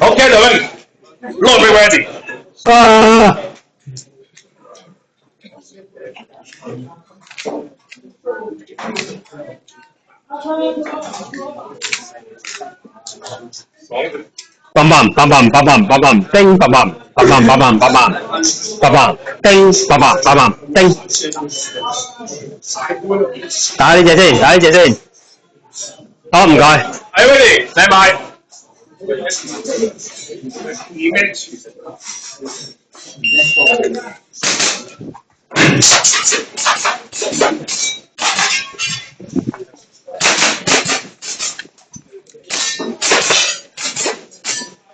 Okay, Lorraine. Lord, be ready. 啊！棒棒棒棒棒棒棒棒，叮棒棒棒棒棒棒棒棒棒棒，叮棒棒棒棒叮。打呢隻先，打呢隻先。好，唔該。Are you ready? Stand by.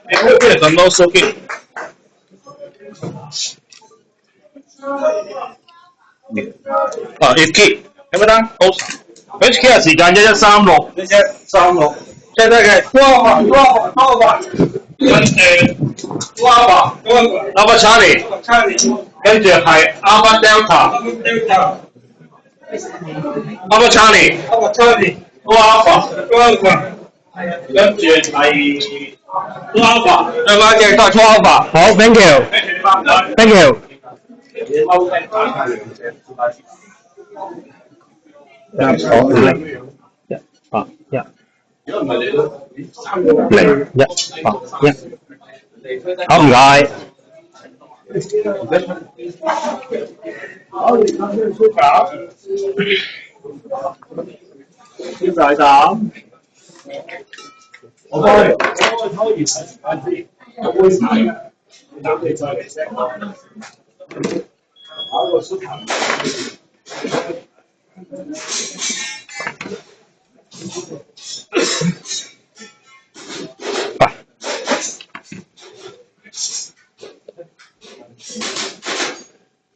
Ito ko ito no soki.1K，有冇得？好 ，HK 嘅時間1136，1136，即係得嘅。多Alpha Charlie，跟住係 Alpha Delta，Alpha Charlie，Go Alpha，跟住係 Go Alpha，兩個嘅都係 Go Alpha。好 ，thank you，thank you。好，零181，0181，好唔該。小仔膽，我幫你，抽完睇時間先，我會睇嘅，等你再嚟 set。搞個 super。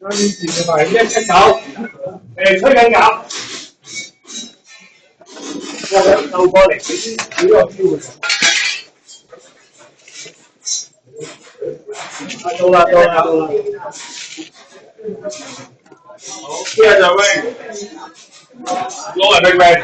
跟住就係179，吹緊鴿，我想透過嚟俾個機會。到啦。好，呢個就 wing， low and big bang。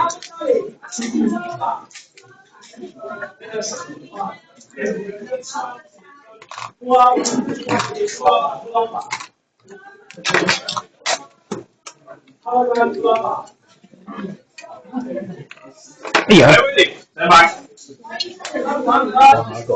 哎呀，拜拜。下一個。